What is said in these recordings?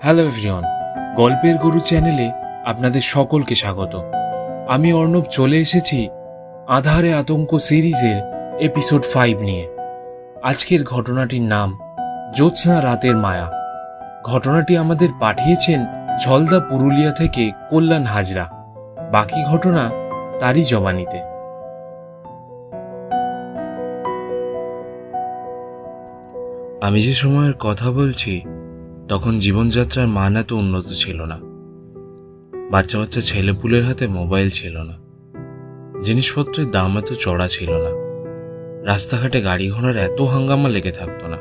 Hello everyone, গল্পের গুরু চ্যানেলে আপনাদের সকলকে স্বাগত। আমি অর্ণব চলে এসেছি আঁধারে আতঙ্ক সিরিজের এপিসোড 5 নিয়ে। আজকের ঘটনাটির নাম জ্যোৎস্না রাতের মায়া। ঘটনাটি আমাদের পাঠিয়েছেন ঝলদা পুরুলিয়া থেকে কল্যাণ হাজরা। বাকি ঘটনা তারই জবানিতে। আমি যে সময়ের কথা বলছি তখন জীবনযাত্রার মান এত উন্নত ছিল না। বাচ্চা বাচ্চা ছেলেপুলের হাতে মোবাইল ছিল না, জিনিসপত্রের দাম এত চড়া ছিল না, রাস্তাঘাটে গাড়ি ঘোড়ার এত হাঙ্গামা লেগে থাকতো না।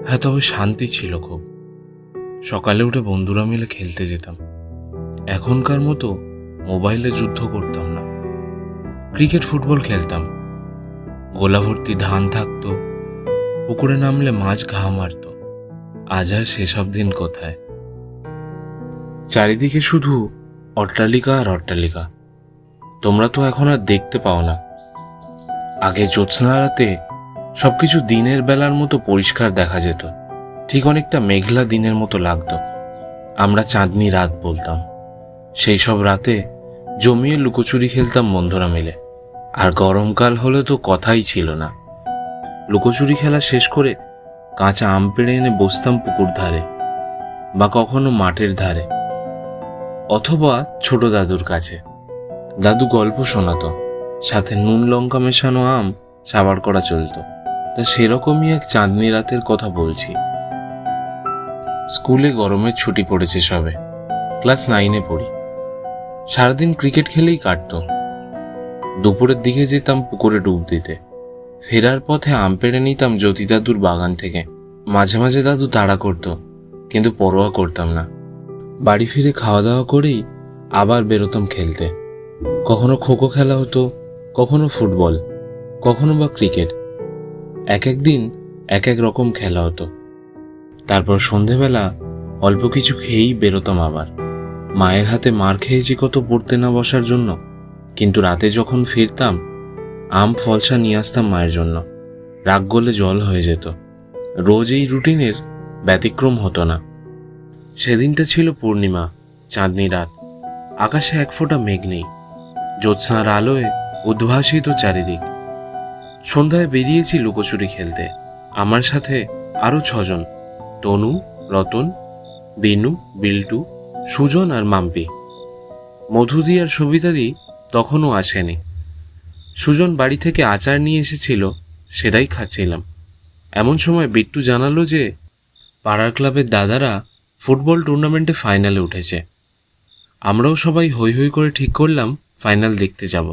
হ্যাঁ, তবে শান্তি ছিল খুব। সকালে উঠে বন্ধুরা মিলে খেলতে যেতাম। এখনকার মতো মোবাইলে যুদ্ধ করতাম না। ক্রিকেট ফুটবল খেলতাম। গোলা ভর্তি ধান থাকতো, পুকুরে নামলে মাছ ঘা মারত। আজ আর সেসব দিন কোথায়। চারিদিকে শুধু অট্টালিকা আর অট্টালিকা। তোমরা তো এখন আর দেখতে পাও না। আগে জ্যোৎস্না রাতে সবকিছু দিনের বেলার মতো পরিষ্কার দেখা যেত, ঠিক অনেকটা মেঘলা দিনের মতো লাগতো। আমরা চাঁদনি রাত বলতাম। সেই সব রাতে জমিয়ে লুকোচুরি খেলতাম বন্ধুরা মিলে। আর গরমকাল হলে তো কথাই ছিল না। লুকোচুরি খেলা শেষ করে কাঁচা আম পেড়ে এনে বসতাম পুকুর ধারে, বা কখনো মাঠের ধারে, অথবা ছোট দাদুর কাছে। দাদু গল্প শোনাতো, সাথে নুন লঙ্কা মেশানো আম সাবার করা চলতো। তা সেরকমই এক চাঁদনি রাতের কথা বলছি। স্কুলে গরমের ছুটি পড়েছে সবে। ক্লাস 9-এ পড়ি। সারাদিন ক্রিকেট খেলেই কাটতো। দুপুরের দিকে যেতাম পুকুরে ডুব দিতে। ফেরার পথে আম পেড়ে নিতাম জ্যোতি দাদুর বাগান থেকে। মাঝে মাঝে দাদু তাড়া করতো, কিন্তু পরোয়া করতাম না। বাড়ি ফিরে খাওয়া দাওয়া করেই আবার বেরোতাম খেলতে। কখনো খোখো খেলা হতো, কখনো ফুটবল, কখনো বা ক্রিকেট। এক এক দিন এক এক রকম খেলা হতো। তারপর সন্ধেবেলা অল্প কিছু খেয়েই বেরোতাম আবার। মায়ের হাতে মার খেয়েছি কত পড়তে না বসার জন্য, কিন্তু রাতে যখন ফিরতাম আম ফলসা নিয়ে আসতাম মায়ের জন্য। রাগ গলে জল হয়ে যেত। রোজ এই রুটিনের ব্যতিক্রম হতো না। সেদিনটা ছিল পূর্ণিমা, চাঁদনি রাত। আকাশে এক ফোঁটা মেঘ নেই। জ্যোৎস্নার আলোয় উদ্ভাসিত চারিদিক। সন্ধ্যায় বেরিয়েছি লুকোচুরি খেলতে। আমার সাথে আরো 6 জন: তনু, রতন, বিনু, বিল্টু, সুজন আর মাম্পি। মধুদি আর সবিতাদি তখনও আসেনি। সুজন বাড়ি থেকে আচার নিয়ে এসেছিল, সেটাই খাচ্ছিলাম। এমন সময় বিট্টু জানালো যে পাড়ার ক্লাবের দাদারা ফুটবল টুর্নামেন্টে ফাইনালে উঠেছে। আমরাও সবাই হৈ হৈ করে ঠিক করলাম ফাইনাল দেখতে যাব।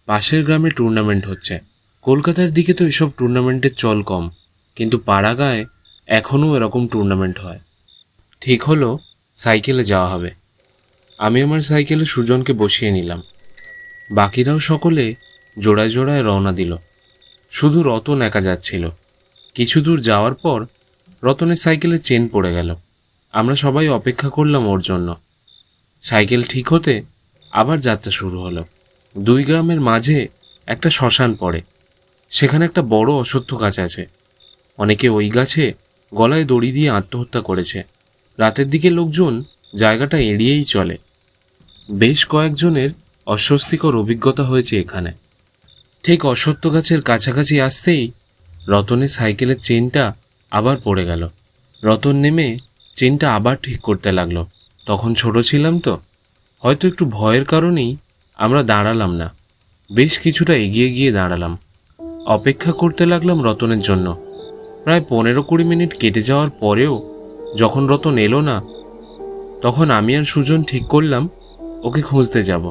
পাশের গ্রামে টুর্নামেন্ট হচ্ছে। কলকাতার দিকে তো এসব টুর্নামেন্টের চল কম, কিন্তু পাড়া গায়ে এখনও এরকম টুর্নামেন্ট হয়। ঠিক হলো সাইকেলে যাওয়া হবে। আমি আমার সাইকেলে সুজনকে বসিয়ে নিলাম। বাকিরাও সকলে জোড়ায় জোড়ায় রওনা দিল। শুধু রতন একা যাচ্ছিল। কিছু দূর যাওয়ার পর রতনের সাইকেলের চেন পড়ে গেল। আমরা সবাই অপেক্ষা করলাম ওর জন্য। সাইকেল ঠিক হতে আবার যাত্রা শুরু হলো। 2 গ্রামের মাঝে একটা শ্মশান পড়ে। সেখানে একটা বড় অশ্বত্থ গাছ আছে। অনেকে ওই গাছে গলায় দড়ি দিয়ে আত্মহত্যা করেছে। রাতের দিকে লোকজন জায়গাটা এড়িয়েই চলে। বেশ কয়েকজনের অস্বস্তিকর অভিজ্ঞতা হয়েছে এখানে। ঠিক অশ্বত্থ গাছের কাছাকাছি আসতেই রতনের সাইকেলের চেনটা আবার পড়ে গেল। রতন নেমে চেনটা আবার ঠিক করতে লাগলো। তখন ছোট ছিলাম তো, হয়তো একটু ভয়ের কারণেই আমরা দাঁড়ালাম না। বেশ কিছুটা এগিয়ে গিয়ে দাঁড়ালাম। অপেক্ষা করতে লাগলাম রতনের জন্য। প্রায় 15-20 মিনিট কেটে যাওয়ার পরেও যখন রতন এলো না, তখন আমি আর সুজন ঠিক করলাম ওকে খুঁজতে যাব।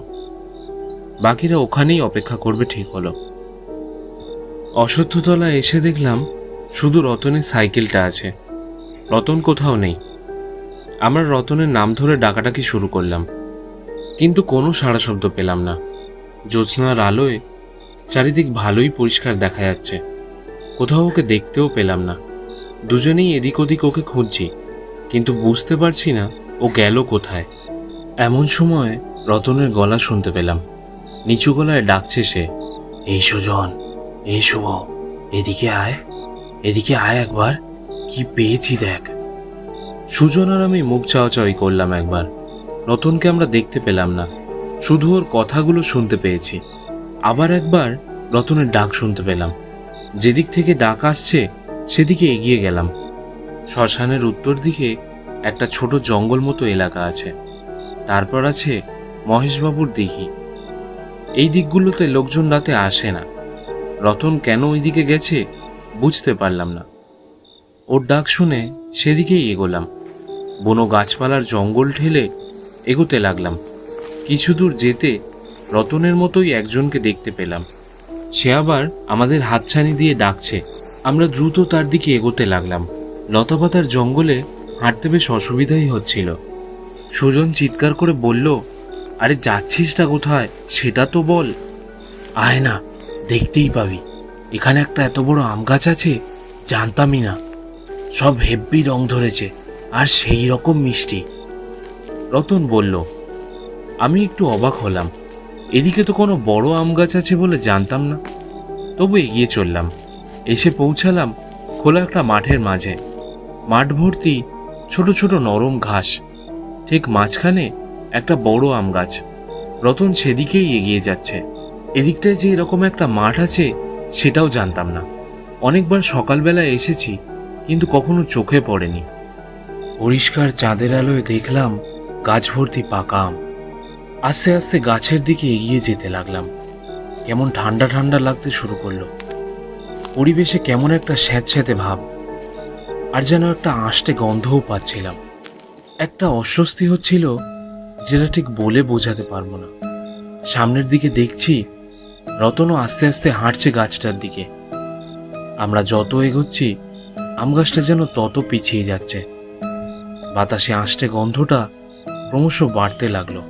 বাকিরা ওখানেই অপেক্ষা করবে ঠিক হলো। অশ্বত্থতলা এসে দেখলাম শুধু রতনের সাইকেলটা আছে। রতন কোথাও নেই। আমরা রতনের নাম ধরে ডাকাডাকি শুরু করলাম, কিন্তু কোনো সাড়া শব্দ পেলাম না। জ্যোৎস্নার আলোয় চারিদিক ভালোই পরিষ্কার দেখা যাচ্ছে। কোথাও ওকে দেখতেও পেলাম না। দুজনেই এদিক ওদিক ওকে খুঁজছি, কিন্তু বুঝতে পারছি না ও গেল কোথায়। এমন সময় রতনের গলা শুনতে পেলাম। নিচু গলায় ডাকছে সে, এই সুজন, এই শুভ, এদিকে আয়, এদিকে আয় একবার, কি পেয়েছি দেখ। সুজন আর আমি মুখ চাওয়াচাওয়ি করলাম একবার। রতনকে আমরা দেখতে পেলাম না, শুধু ওর কথাগুলো শুনতে পেয়েছি। আবার একবার রতনের ডাক শুনতে পেলাম। যেদিক থেকে ডাক আসছে সেদিকে এগিয়ে গেলাম। শ্মশানের উত্তর দিকে একটা ছোট জঙ্গল মতো এলাকা আছে, তারপর আছে মহেশবাবুর দিঘি। এই দিকগুলোতে লোকজন রাতে আসে না। রতন কেন ওইদিকে গেছে বুঝতে পারলাম না। ওর ডাক শুনে সেদিকেই এগোলাম। বনো গাছপালার জঙ্গল ঠেলে এগোতে লাগলাম। কিছু দূর যেতে রতনের মতোই একজনকে দেখতে পেলাম। সে আবার আমাদের হাতছানি দিয়ে ডাকছে। আমরা দ্রুত তার দিকে এগোতে লাগলাম। লতাপাতার জঙ্গলে হাঁটতে বেশ অসুবিধাই হচ্ছিল। সুজন চিৎকার করে বলল, আরে যাচ্ছিসটা কোথায় সেটা তো বল। আয় না, দেখতেই পাবি। এখানে একটা এত বড় আম গাছ আছে, জানতামই না। সব হেব্বি রং ধরেছে আর সেই রকম মিষ্টি। রতন বলল। আমি একটু অবাক হলাম, এদিকে তো কোনো বড় আম গাছ আছে বলে জানতাম না। তবু এগিয়ে চললাম। এসে পৌঁছালাম খোলা একটা মাঠের মাঝে। মাঠ ভর্তি ছোট ছোট নরম ঘাস। ঠিক মাঝখানে একটা বড় আম গাছ। রতন সেদিকেই এগিয়ে যাচ্ছে। এদিকটায় যে এরকম একটা মাঠ আছে সেটাও জানতাম না। অনেকবার সকালবেলায় এসেছি, কিন্তু কখনো চোখে পড়েনি। পরিষ্কার চাঁদের আলোয় দেখলাম গাছ ভর্তি পাকা আম। আস্তে আস্তে গাছের দিকে এগিয়ে যেতে লাগলাম। কেমন ঠান্ডা ঠান্ডা লাগতে শুরু করলো। পরিবেশে কেমন একটা স্যাঁতস্যাঁতে ভাব, আর যেন একটা আঁশটে গন্ধও পাচ্ছিলাম। একটা অস্বস্তি হচ্ছিল যেটা ঠিক বলে বোঝাতে পারবো না। সামনের দিকে দেখছি রতনও আস্তে আস্তে হাঁটছে গাছটার দিকে। আমরা যত এগোচ্ছি আম গাছটা যেন তত পিছিয়ে যাচ্ছে। বাতাসে আঁশটে গন্ধটা ক্রমশ বাড়তে লাগলো।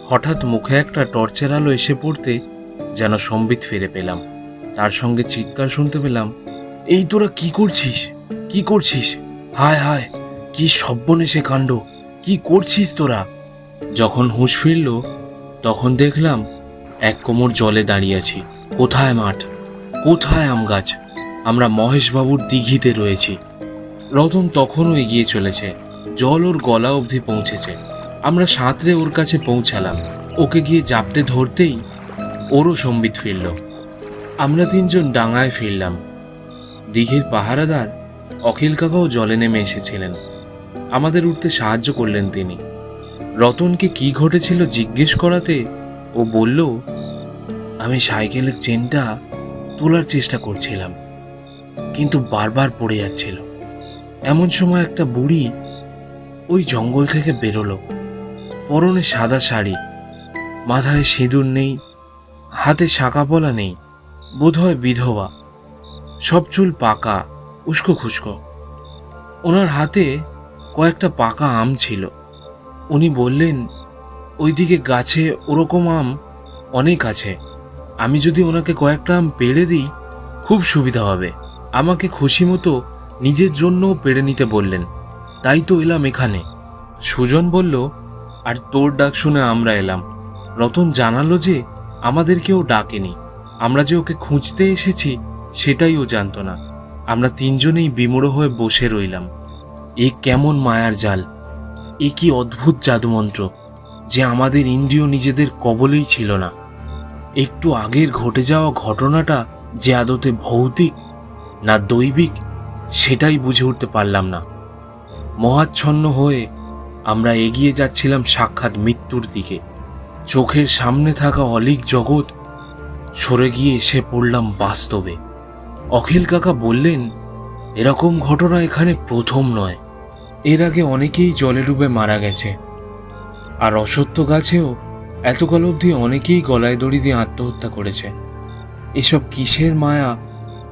হঠাৎ মুখে একটা টর্চের আলো এসে পড়তে যেন সম্বিত ফিরে পেলাম। তার সঙ্গে চিৎকার শুনতে পেলাম, এই তোরা কি করছিস, কি করছিস? হায় হায়, কি সর্বনেশে কাণ্ড, কি করছিস তোরা? যখন হুঁশ ফিরল তখন দেখলাম এক কোমর জলে দাঁড়িয়ে আছি। কোথায় মাঠ, কোথায় আম গাছ? আমরা মহেশবাবুর দিঘিতে রয়েছি। রতন তখনও এগিয়ে চলেছে। জল ওর গলা অবধি পৌঁছেছে। আমরা সাঁতরে ওর কাছে পৌঁছালাম। ওকে গিয়ে জাপটে ধরতেই ওরও সম্বিত ফিরল। আমরা তিনজন ডাঙায় ফিরলাম। দিঘির পাহারাদার অখিল কাকাও জলে নেমে এসেছিলেন। আমাদের উঠতে সাহায্য করলেন তিনি। রতনকে কি ঘটেছিল জিজ্ঞেস করাতে ও বলল, আমি সাইকেলের চেনটা তোলার চেষ্টা করছিলাম, কিন্তু বারবার পড়ে যাচ্ছিল। এমন সময় একটা বুড়ি ওই জঙ্গল থেকে বেরোলো। পরনে সাদা শাড়ি, মাথায় সিঁদুর নেই, হাতে শাঁকা পলা নেই, বোধহয় বিধবা। সব চুল পাকা, উস্কো খুস্কো। ওনার হাতে কয়েকটা পাকা আম ছিল। উনি বললেন, ওইদিকে গাছে ওরকম আম অনেক আছে। আমি যদি ওনাকে কয়েকটা আম পেড়ে দিই খুব সুবিধা হবে। আমাকে খুশি মতো নিজের জন্যও পেড়ে নিতে বললেন। তাই তো এলাম এখানে। সুজন বলল, আর তোর ডাক শুনে আমরা এলাম। রতন জানালো যে আমাদের কেউ ডাকেনি, আমরা যে ওকে খুঁজতে এসেছি সেটাই ও জানতো না। আমরা তিনজনেই বিমূঢ় হয়ে বসে রইলাম। এ কেমন মায়ার জাল, এ কি অদ্ভুত জাদুমন্ত্র যে আমাদের ইন্দ্রিয় নিজেদের কবলেই ছিল না। একটু আগের ঘটে যাওয়া ঘটনাটা যে আদতে ভৌতিক না দৈবিক সেটাই বুঝে উঠতে পারলাম না। মহাচ্ছন্ন হয়ে আমরা এগিয়ে যাচ্ছিলাম সাক্ষাৎ মৃত্যুর দিকে। চোখের সামনে থাকা অলীক জগৎ সরে গিয়ে এসে পড়লাম বাস্তবে। অখিল কাকা বললেন, এরকম ঘটনা এখানে প্রথম নয়। এর আগে অনেকেই জলে ডুবে মারা গেছে, আর অসত্য গাছেও এতকাল অবধি অনেকেই গলায় দড়ি দিয়ে আত্মহত্যা করেছে। এসব কিসের মায়া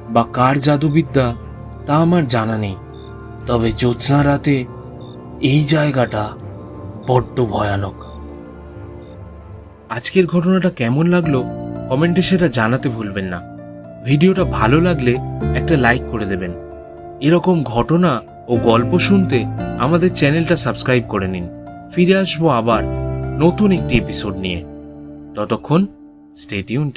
বা কার জাদুবিদ্যা তা আমার জানা নেই, তবে জ্যোৎস্না রাতে এই জায়গাটা বড্ড ভয়ানক। আজকের ঘটনাটা কেমন লাগলো কমেন্টে সেটা জানাতে ভুলবেন না। ভিডিওটা ভালো লাগলে একটা লাইক করে দেবেন। এরকম ঘটনা ও গল্প শুনতে আমাদের চ্যানেলটা সাবস্ক্রাইব করে নিন। ফিরে আসবো আবার নতুন একটি এপিসোড নিয়ে। ততক্ষণ স্টে টিউনড।